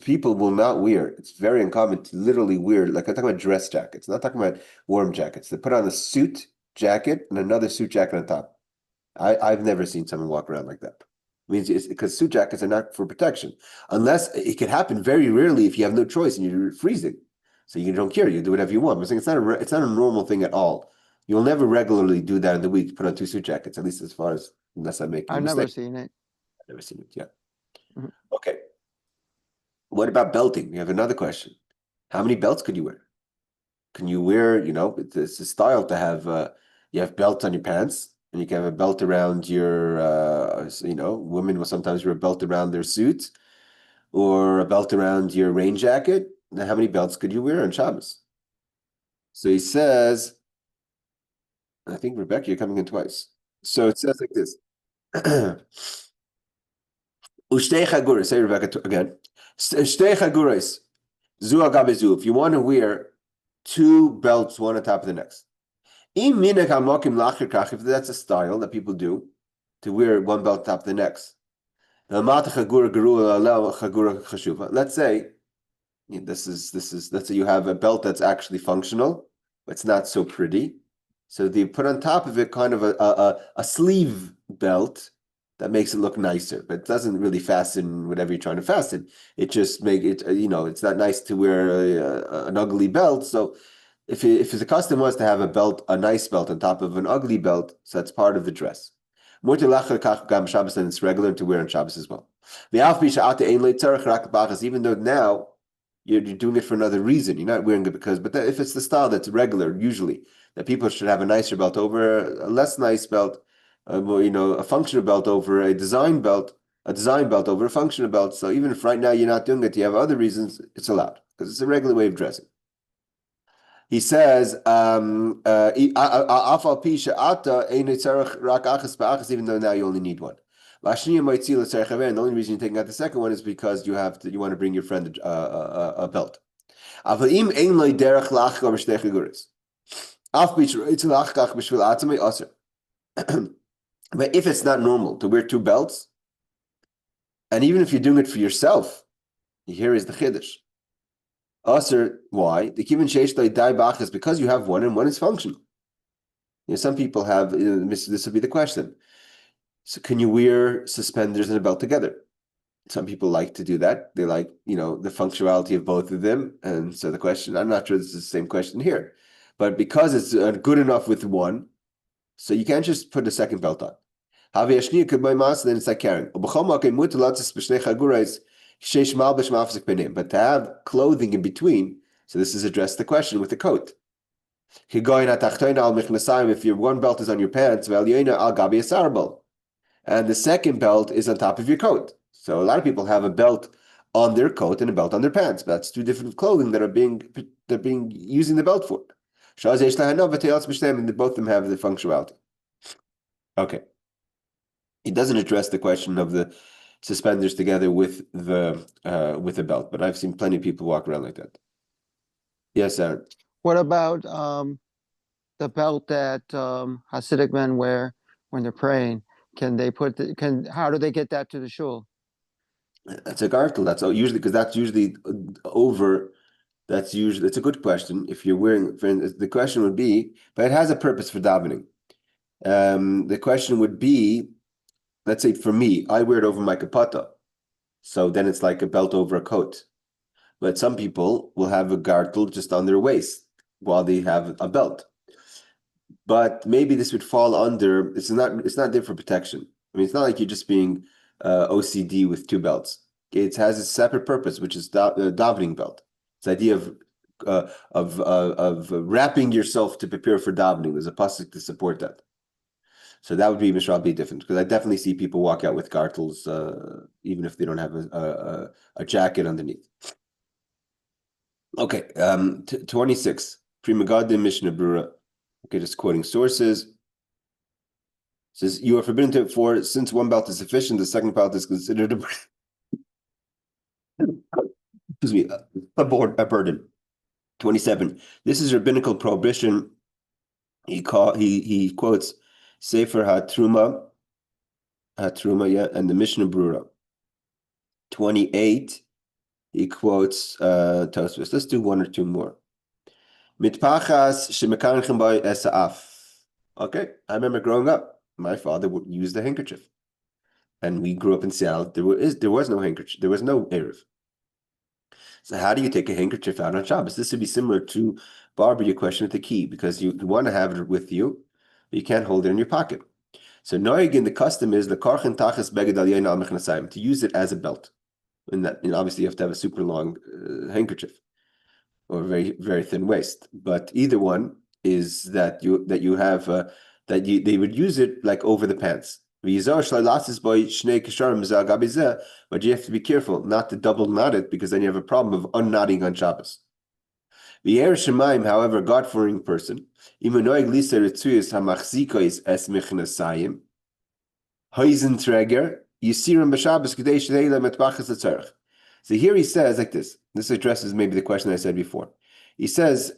people will not wear, it's very uncommon to literally wear, like I'm talking about dress jackets, not talking about warm jackets. They put on a suit jacket and another suit jacket on top. I've never seen someone walk around like that. It means it's because suit jackets are not for protection, unless it can happen very rarely if you have no choice and you're freezing. So you don't care, you do whatever you want. I'm saying it's not a normal thing at all. You'll never regularly do that in the week, put on 2 suit jackets, at least unless I'm making a mistake. I've never seen it. I've never seen it, yeah. Mm-hmm. Okay. What about belting? We have another question. How many belts could you wear? Can you wear, it's a style to have, you have belts on your pants, and you can have a belt around your, women will sometimes wear a belt around their suit, or a belt around your rain jacket. Now, how many belts could you wear on Shabbos? So he says, I think, Rebecca, you're coming in twice. So it says like this. Say Rebecca again. If you want to wear 2 belts, one on top of the next. If that's a style that people do, to wear 1 belt on top of the next. Let's say let's say you have a belt that's actually functional, but it's not so pretty. So they put on top of it kind of a sleeve belt that makes it look nicer, but it doesn't really fasten whatever you're trying to fasten. It just make it, it's not nice to wear an ugly belt. So if the custom was to have a nice belt on top of an ugly belt, so that's part of the dress. Then it's regular to wear on Shabbos as well. Even though now you're doing it for another reason, you're not wearing it but if it's the style that's regular, usually that people should have a nicer belt over a less nice belt, a functional belt over a design belt over a functional belt. So even if right now you're not doing it, you have other reasons, it's allowed because it's a regular way of dressing. He says, even though now you only need one. The only reason you're taking out the second one is because you want to bring your friend a belt. But if it's not normal to wear two belts, and even if you're doing it for yourself, here is the chiddush. Aser, why? The kiven sheish dai bach is because you have one and one is functional. Some people have, this will be the question. So can you wear suspenders and a belt together? Some people like to do that. They like, the functionality of both of them. And so the question, I'm not sure this is the same question here, but because it's good enough with one, so you can't just put a second belt on. Then it's like carrying. But to have clothing in between, so this is addressed the question with the coat. If your one belt is on your pants, and the second belt is on top of your coat. So a lot of people have a belt on their coat and a belt on their pants. But that's two different clothing that are being using the belt for. And both of them have the functionality. Okay. It doesn't address the question of the suspenders together with the belt, but I've seen plenty of people walk around like that. Yes, Aaron. What about the belt that Hasidic men wear when they're praying? How do they get that to the shul? That's a gartel. That's usually because that's usually over. It's a good question. If you're wearing, the question would be, but it has a purpose for davening. The question would be, let's say for me, I wear it over my kehilchatah, so then it's like a belt over a coat. But some people will have a gartel just on their waist while they have a belt. But maybe this would fall under. It's not there for protection. I mean, it's not like you're just being OCD with two belts. It has a separate purpose, which is davening belt. It's the idea of wrapping yourself to prepare for davening. There's a pasuk to support that. So that would be mishrabbi different, because I definitely see people walk out with gartels, even if they don't have a jacket underneath. Okay, 26. Pri Megadim Mishnah Brura. Okay, just quoting sources. It says, you are forbidden for, since one belt is sufficient, the second belt is considered a burden. 27. This is rabbinical prohibition. He quotes Sefer HaTruma, and the Mishnah Brura. 28. He quotes Tosfos. Let's do one or two more. Mitpachas shemekanchem by esa'af. Okay, I remember growing up, my father would use the handkerchief, and we grew up in Seattle. There was no handkerchief. There was no erev. So how do you take a handkerchief out on Shabbos? This would be similar to Barbara, your question with the key, because you want to have it with you, but you can't hold it in your pocket. So noigin, the custom is the karchen tachas beged al yain al mechnasayim, to use it as a belt. And that, obviously, you have to have a super long handkerchief or very, very thin waist. But either one is that you have they would use it like over the pants. But you have to be careful not to double knot it, because then you have a problem of unknotting on Shabbos. However, God-fearing person, so here he says like this. This addresses maybe the question I said before. He says,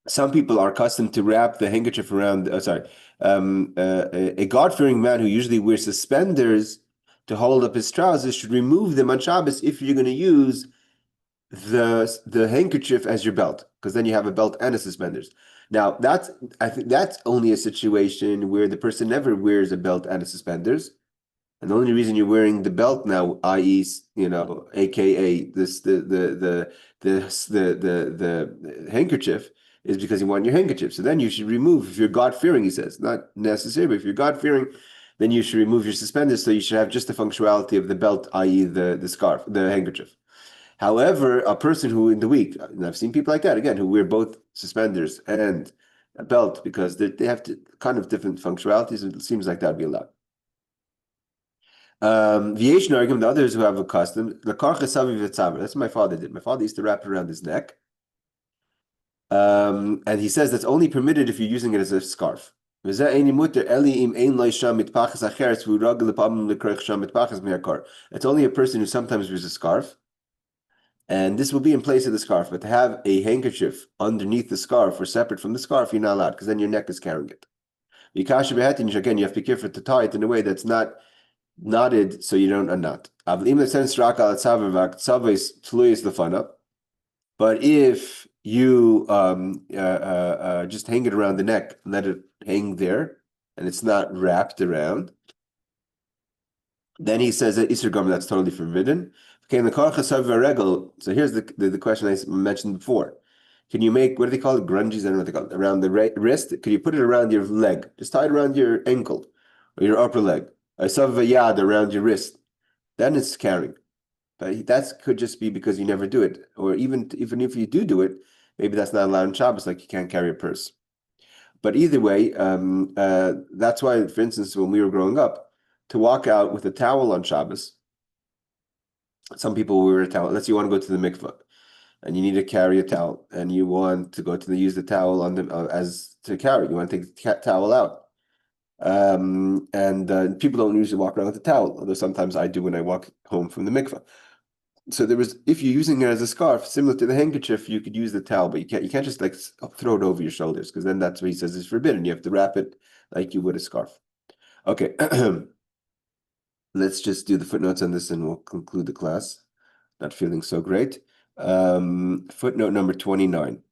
some people are accustomed to wrap the handkerchief around. A God-fearing man who usually wears suspenders to hold up his trousers should remove them on Shabbos if you're going to use the handkerchief as your belt, because then you have a belt and a suspenders. Now I think that's only a situation where the person never wears a belt and a suspenders, And the only reason you're wearing the belt now, i.e., aka the handkerchief, is because you want your handkerchief. So then you should remove, if you're God-fearing, he says, not necessary, but if you're God-fearing, then you should remove your suspenders. So you should have just the functionality of the belt, i.e., the scarf, the handkerchief. However, a person who in the week, and I've seen people like that again, who wear both suspenders and a belt because they have kind of different functionalities. It seems like that'd be allowed. The argument, the others who have a custom, that's what my father did. My father used to wrap it around his neck. And he says that's only permitted if you're using it as a scarf. It's only a person who sometimes wears a scarf, and this will be in place of the scarf. But to have a handkerchief underneath the scarf or separate from the scarf, you're not allowed, because then your neck is carrying it. Again, you have to be careful to tie it in a way that's not knotted, so you don't unknot. But if you just hang it around the neck, let it hang there, and it's not wrapped around, then he says that Isser Gomer, that's totally forbidden. Okay, so here's the question I mentioned before. Can you make, what do they call it? Grungies, I don't know what they call it. Around the wrist? Can you put it around your leg? Just tie it around your ankle or your upper leg. A yad around your wrist. Then it's carrying. But that could just be because you never do it. Or even if you do it, maybe that's not allowed in Shabbos, like you can't carry a purse. But either way, that's why, for instance, when we were growing up, to walk out with a towel on Shabbos, some people wear a towel. Let's say you want to go to the mikvah, and you need to carry a towel, and you want to use the towel on as to carry. You want to take the towel out. And people don't usually walk around with a towel, although sometimes I do when I walk home from the mikvah. So if you're using it as a scarf, similar to the handkerchief, you could use the towel, but you can't just like throw it over your shoulders, because then that's what he says is forbidden. You have to wrap it like you would a scarf. Okay, let's just do the footnotes on this and we'll conclude the class. Not feeling so great. Footnote number 29.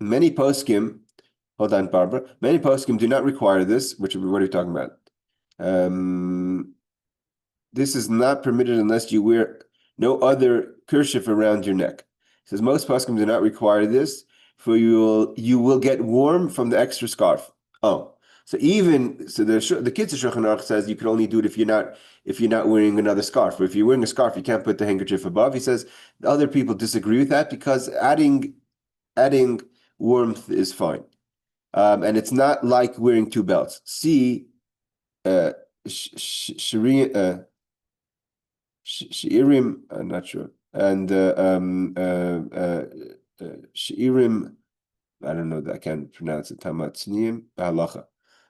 Many poskim, hold on, Barbara. Many poskim do not require this, what are you talking about? This is not permitted unless you wear no other kerchief around your neck. It says most poskim do not require this, for you will get warm from the extra scarf. Oh, so the Kitzur Shulchan Aruch says you can only do it if you're not wearing another scarf. But if you're wearing a scarf, you can't put the handkerchief above. He says other people disagree with that because adding warmth is fine, and it's not like wearing two belts. See, Shi'irim, I'm not sure. And Shi'irim, I don't know, I can't pronounce it. Tamatzniim, halacha.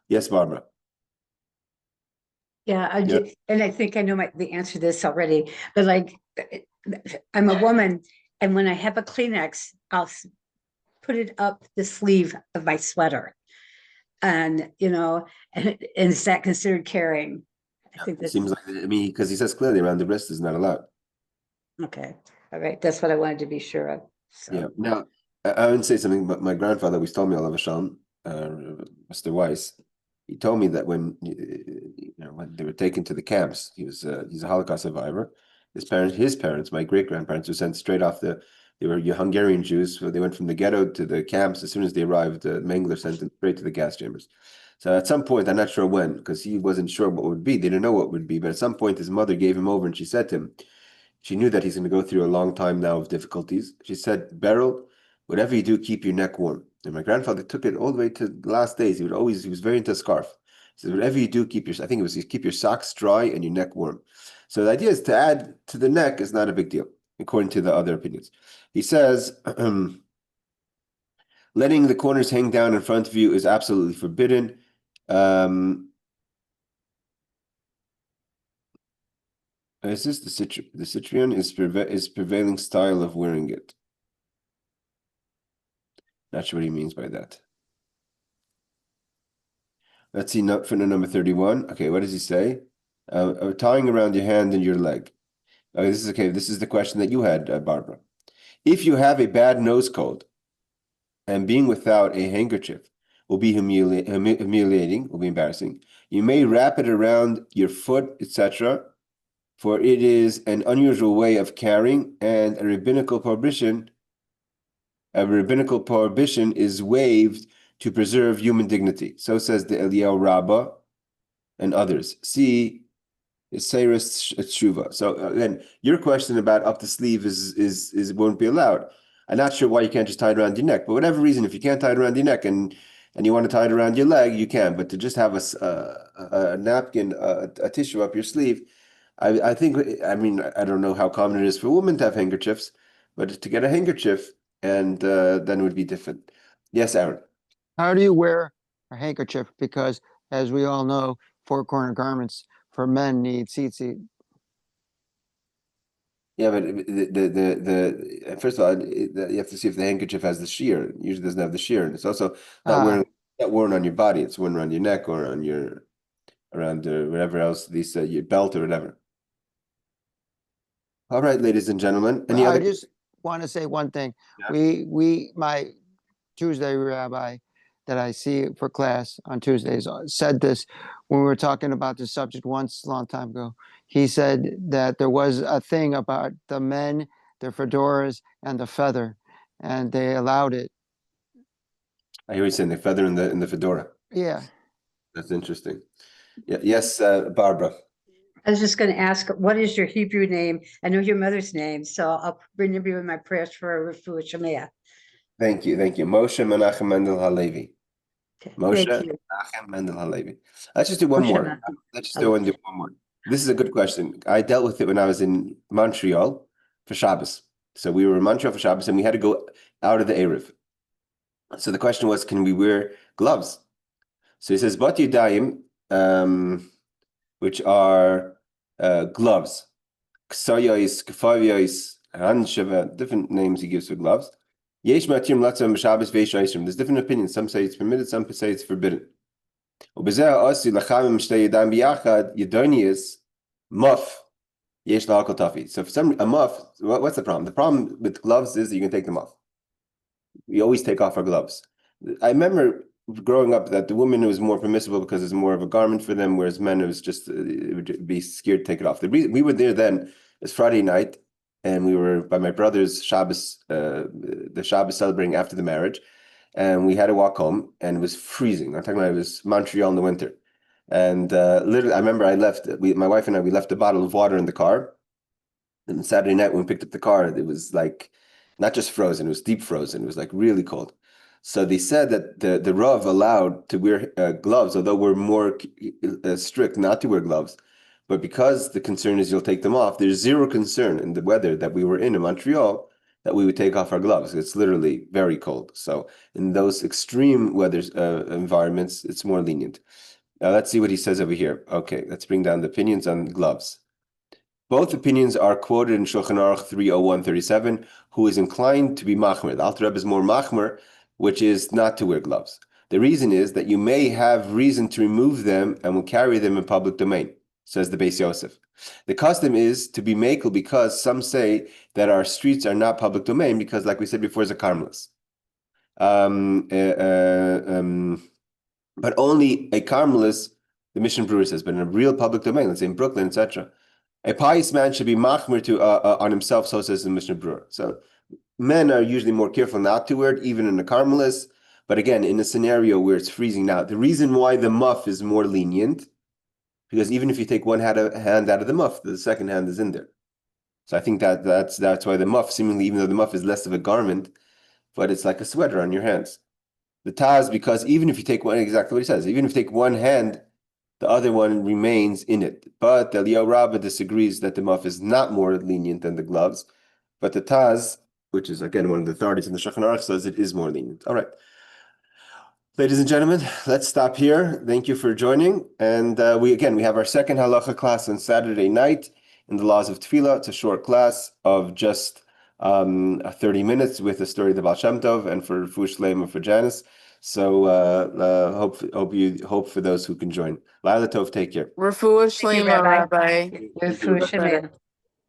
Yes, Barbara. Yeah, and I think I know the answer to this already, but like, I'm a woman, and when I have a Kleenex, I'll put it up the sleeve of my sweater. And, and is that considered carrying? I think that seems like, because he says clearly around the wrist is not allowed. Okay. All right. That's what I wanted to be sure of. So. Yeah. Now, I would say something, but my grandfather always told me, Olav Shalom, Mr. Weiss, he told me that when they were taken to the camps, he's a Holocaust survivor. His parents, my great grandparents, were sent straight off they were Hungarian Jews. So they went from the ghetto to the camps. As soon as they arrived, Mengele sent them straight to the gas chambers. So at some point, I'm not sure when, because he wasn't sure what would be. They didn't know what would be. But at some point, his mother gave him over, and she said to him, she knew that he's going to go through a long time now of difficulties. She said, Beryl, whatever you do, keep your neck warm. And my grandfather took it all the way to the last days. He was very into a scarf. He said, whatever you do, keep your socks dry and your neck warm. So the idea is to add to the neck is not a big deal, according to the other opinions. He says, letting the corners hang down in front of you is absolutely forbidden. Is this the Citrian is prevailing style of wearing it? Not sure what he means by that. Let's see, footnote number 31. Okay, what does he say? Tying around your hand and your leg. Okay, this is the question that you had, Barbara. If you have a bad nose cold and being without a handkerchief will be humiliating, will be embarrassing. You may wrap it around your foot, etc., for it is an unusual way of carrying, and a rabbinical prohibition is waived to preserve human dignity. So says the Eliyahu Rabbah and others. See Seiris Tshuva. So again, your question about up the sleeve is won't be allowed. I'm not sure why you can't just tie it around your neck, but whatever reason, if you can't tie it around your neck and you want to tie it around your leg, you can. But to just have a napkin, a tissue up your sleeve, I think, I mean, I don't know how common it is for women to have handkerchiefs, but to get a handkerchief and then it would be different. Yes, Aaron. How do you wear a handkerchief? Because as we all know, four-corner garments for men need tzitzit. Yeah, but the first of all, you have to see if the handkerchief has the shear. It usually doesn't have the shear, and it's also not worn on your body. It's worn around your neck or on your around whatever else, your belt or whatever. All right, ladies and gentlemen. I just want to say one thing. Yeah. My Tuesday rabbi that I see for class on Tuesdays said this when we were talking about this subject once a long time ago. He said that there was a thing about the men, their fedoras, and the feather, and they allowed it. I hear you saying the feather in the fedora. Yeah. That's interesting. Yeah. Yes, Barbara. I was just going to ask, what is your Hebrew name? I know your mother's name, so I'll remember you in my prayers for Refuah Shemirath. Thank you. Moshe Menachem Mendel Halevi. Okay, Moshe thank you. Menachem Mendel Halevi. Let's just do one Moshe more. Menachem. Let's just do one more. This is a good question. I dealt with it when I was in Montreal for Shabbos. So we were in Montreal for Shabbos and we had to go out of the Erev. So the question was, can we wear gloves? So he says, Bat Yadayim, which are gloves. Ksayos, Kefayos, Hansheva, different names he gives for gloves. Yesh Matim Latzam Shabbos Veish Aishim. There's different opinions. Some say it's permitted, some say it's forbidden. Asi Lachamim Shtei Yadayim Biyachad Yadonius Muff Yesh Lahakol Tafi. So for a muff, what's the problem? The problem with gloves is that you can take them off. We always take off our gloves. I remember growing up that the women, it was more permissible because it's more of a garment for them, whereas men, it was just, it would be scared to take it off. The reason we were there then, it was Friday night, and we were by my brother's Shabbos, the Shabbos celebrating after the marriage, and we had to walk home, and it was freezing. I'm talking about, it was Montreal in the winter. And literally, I remember my wife and I, we left a bottle of water in the car, and Saturday night when we picked up the car, it was like, not just frozen, it was deep frozen. It was like really cold. So they said that the Rav allowed to wear gloves, although we're more strict not to wear gloves. But because the concern is you'll take them off, there's zero concern in the weather that we were in Montreal that we would take off our gloves. It's literally very cold. So in those extreme weather environments, it's more lenient. Now let's see what he says over here. Okay, let's bring down the opinions on gloves. Both opinions are quoted in Shulchan Aruch 30137, who is inclined to be machmer. The Alter Rebbe is more machmer, which is not to wear gloves. The reason is that you may have reason to remove them and will carry them in public domain, says the Beis Yosef. The custom is to be makel because some say that our streets are not public domain because, like we said before, it's a Carmelis. But only a Carmelis, the Mission Brewer says, but in a real public domain, let's say in Brooklyn, etc., a pious man should be machmer on himself, so says the Mishnah Brewer. So men are usually more careful not to wear it, even in the Carmelis. But again, in a scenario where it's freezing now, the reason why the muff is more lenient, because even if you take one hand out of the muff, the second hand is in there. So I think that's why the muff, seemingly, even though the muff is less of a garment, but it's like a sweater on your hands. The Taz, because even if you take one, exactly what he says, even if you take one hand, the other one remains in it. But the Eliyahu Rabbah disagrees that the muff is not more lenient than the gloves. But the Taz, which is again one of the authorities in the Shulchan Aruch, says it is more lenient. All right. Ladies and gentlemen, let's stop here. Thank you for joining. And we have our second halacha class on Saturday night in the laws of tefillah. It's a short class of just 30 minutes with the story of the Baal Shem Tov and for Refuah Shleima for Janice. So hope for those who can join. Laila Tov, take care. Refuah Thank you, Shleima, Rabbi. Rabbi. Refuah Shemirath.